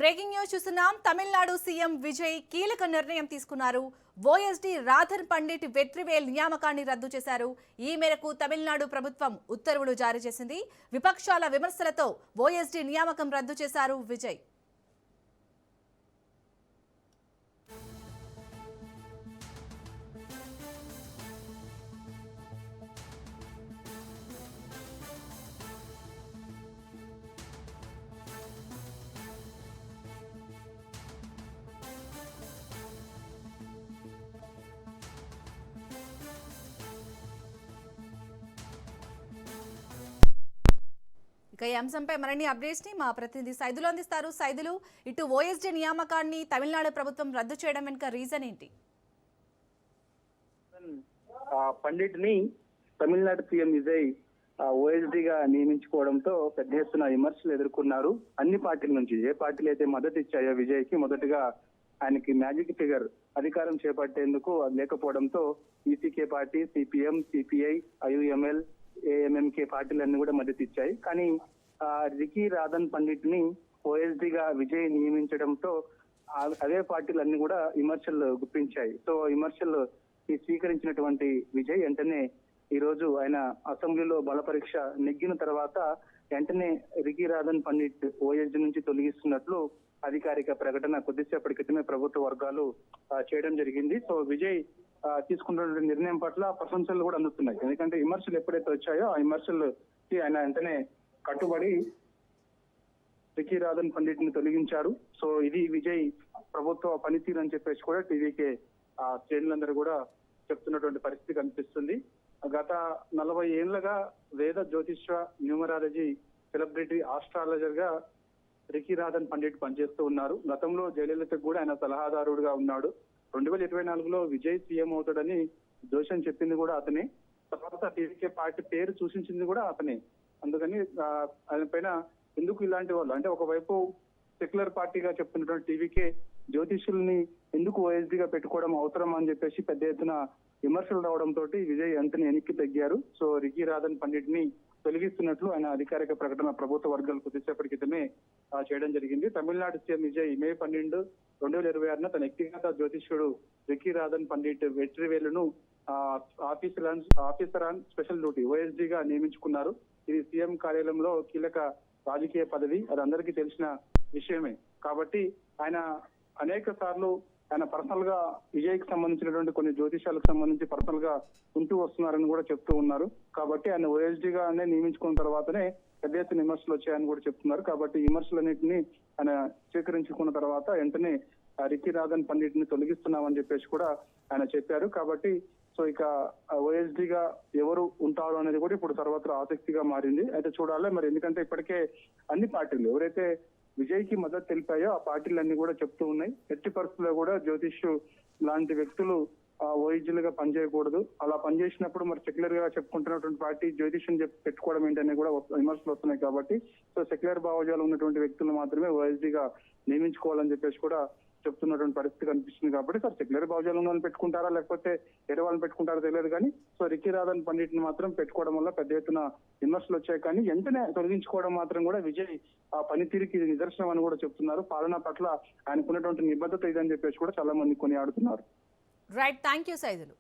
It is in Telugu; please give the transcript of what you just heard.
బ్రేకింగ్ న్యూస్ చూస్తున్నాం. తమిళనాడు సీఎం విజయ్ కీలక నిర్ణయం తీసుకున్నారు. ఓఎస్డీ రాధన్ పండిట్ వెట్రివేల్ నియామకాన్ని రద్దు చేశారు. ఈ మేరకు తమిళనాడు ప్రభుత్వం ఉత్తర్వులు జారీ చేసింది. విపక్షాల విమర్శలతో ఓఎస్డీ నియామకం రద్దు చేశారు విజయ్. ఇక ఈ అంశంపై మరిన్ని అప్డేట్స్ ని మా ప్రతినిధి సైదులు అందిస్తారు. సైదులు, ఇటు ఓఎస్డీ నియామకాన్ని తమిళనాడు ప్రభుత్వం రద్దు చేయడం వెనుక రీజన్ ఏంటి? పండిట్ ని తమిళనాడు సీఎం విజయ్ ఓఎస్డీగా నియమించుకోవడంతో పెద్ద ఎత్తున విమర్శలు ఎదుర్కొన్నారు. అన్ని పార్టీల నుంచి ఏ పార్టీలు అయితే మద్దతు ఇచ్చాయో విజయ్ కి, మొదటగా ఆయనకి మ్యాజిక్ ఫిగర్ అధికారం చేపట్టేందుకు లేకపోవడంతో ఈసీకే party, CPM, CPI, IUML, AMMK పార్టీలన్నీ కూడా మద్దతు ఇచ్చాయి. కానీ రికీ రాధన్ పండిట్ ని ఓఎస్డీగా విజయ్ నియమించడంతో అదే పార్టీలన్నీ కూడా విమర్శలు గుప్పించాయి. సో విమర్శలు స్వీకరించినటువంటి విజయ్ వెంటనే ఈ రోజు ఆయన అసెంబ్లీలో బల పరీక్ష నెగ్గిన తర్వాత వెంటనే రికీ రాధన్ పండిట్ ఓఎస్డీ నుంచి తొలగిస్తున్నట్లు అధికారిక ప్రకటన కొద్దిసేపటి క్రితమే ప్రభుత్వ వర్గాలు చేయడం జరిగింది. సో విజయ్ తీసుకున్న నిర్ణయం పట్ల ప్రశంసలు కూడా అందుతున్నాయి. ఎందుకంటే విమర్శలు ఎప్పుడైతే వచ్చాయో ఆ విమర్శలకి ఆయన వెంటనే కట్టుబడి రికీ రాధన్ పండిట్ ని తొలగించారు. సో ఇది విజయ్ ప్రభుత్వ పనితీరు అని చెప్పేసి కూడా టీవీకే శ్రేణులందరూ కూడా చెప్తున్నటువంటి పరిస్థితి కనిపిస్తుంది. గత 40 ఏళ్లుగా వేద జ్యోతిష్య, న్యూమరాలజీ, సెలబ్రిటీ ఆస్ట్రాలజర్ గా రికీ రాధన్ పండిట్ పనిచేస్తూ ఉన్నారు. గతంలో జయలలితకు కూడా ఆయన సలహాదారుడుగా ఉన్నాడు. 2024లో విజయ్ సీఎం అవుతాడని జోషన్ చెప్పింది కూడా అతనే. తర్వాత టీవీకే పార్టీ పేరు సూచించింది కూడా అతనే. అందుకని ఆయన పైన ఎందుకు ఇలాంటి వాళ్ళు అంటే ఒకవైపు సెక్యులర్ పార్టీగా చెప్తున్నటువంటి టీవీకే జ్యోతిష్యుల్ని ఎందుకు ఓఎస్డీగా పెట్టుకోవడం అవసరం అని చెప్పేసి పెద్ద ఎత్తున విమర్శలు రావడంతో విజయ్ వెంటనే వెనక్కి తగ్గారు. సో రికీ రాధన్ పండిట్ ని తొలగిస్తున్నట్లు ఆయన అధికారిక ప్రకటన ప్రభుత్వ వర్గాలు కొద్దిసేపటి క్రితమే చేయడం జరిగింది. తమిళనాడు సీఎం విజయ్ మే 12, 2026 తన వ్యక్తిగత జ్యోతిష్యుడు రికీ రాధన్ పండిట్ వెట్రివేలును ఆఫీసర్ ఆన్ స్పెషల్ డ్యూటీ ఓఎస్డీగా నియమించుకున్నారు. ఇది సీఎం కార్యాలయంలో కీలక రాజకీయ పదవి, అది అందరికీ తెలిసిన విషయమే. కాబట్టి ఆయన అనేక సార్లు ఆయన పర్సనల్ గా విజయ్ కి సంబంధించినటువంటి కొన్ని జ్యోతిషాలకు సంబంధించి పర్సనల్ గా ఉంటూ వస్తున్నారని కూడా చెప్తూ ఉన్నారు. కాబట్టి ఆయన ఓఎస్డీగానే నియమించుకున్న తర్వాతనే పెద్ద ఎత్తున విమర్శలు వచ్చాయని కూడా చెప్తున్నారు. కాబట్టి విమర్శలన్నింటినీ ఆయన స్వీకరించుకున్న తర్వాత వెంటనే రికీ రాధన్ పండిట్ ని తొలగిస్తున్నామని చెప్పేసి కూడా ఆయన చెప్పారు. కాబట్టి సో ఇక ఓఎస్డీగా ఎవరు ఉంటారు అనేది కూడా ఇప్పుడు సర్వత్రా ఆసక్తిగా మారింది. అయితే చూడాలి మరి, ఎందుకంటే ఇప్పటికే అన్ని పార్టీలు ఎవరైతే విజయ్ కి మద్దతు తెలిపాయో ఆ పార్టీలన్నీ కూడా చెప్తూ ఉన్నాయి, ఎట్టి పరిస్థితుల్లో కూడా జ్యోతిష్ లాంటి వ్యక్తులు ఓఎస్డీలుగా పనిచేయకూడదు. అలా పనిచేసినప్పుడు మరి సెక్యులర్ గా చెప్పుకుంటున్నటువంటి పార్టీ జ్యోతిష్యం పెట్టుకోవడం ఏంటనే కూడా విమర్శలు వస్తున్నాయి. కాబట్టి సో సెక్యులర్ భావజాలు ఉన్నటువంటి వ్యక్తులు మాత్రమే ఓఎస్డీగా నియమించుకోవాలని చెప్పేసి కూడా చెప్తున్నటువంటి పరిస్థితి కనిపిస్తుంది. కాబట్టి సార్ సెక్యులర్ భావజాలు ఉన్న వాళ్ళని పెట్టుకుంటారా లేకపోతే వేరే వాళ్ళని పెట్టుకుంటారో తెలియదు. కానీ సో రికీ రాధన్ పండిట్ ని మాత్రం పెట్టుకోవడం వల్ల పెద్ద ఎత్తున విమర్శలు వచ్చాయి. కానీ వెంటనే తొలగించుకోవడం మాత్రం కూడా విజయ్ ఆ పనితీరుకి నిదర్శనం అని కూడా చెప్తున్నారు. పాలన పట్ల ఆయనకున్నటువంటి నిబద్ధత ఇదని చెప్పేసి కూడా చాలా మంది కొనియాడుతున్నారు. Right, thank you Saidulu.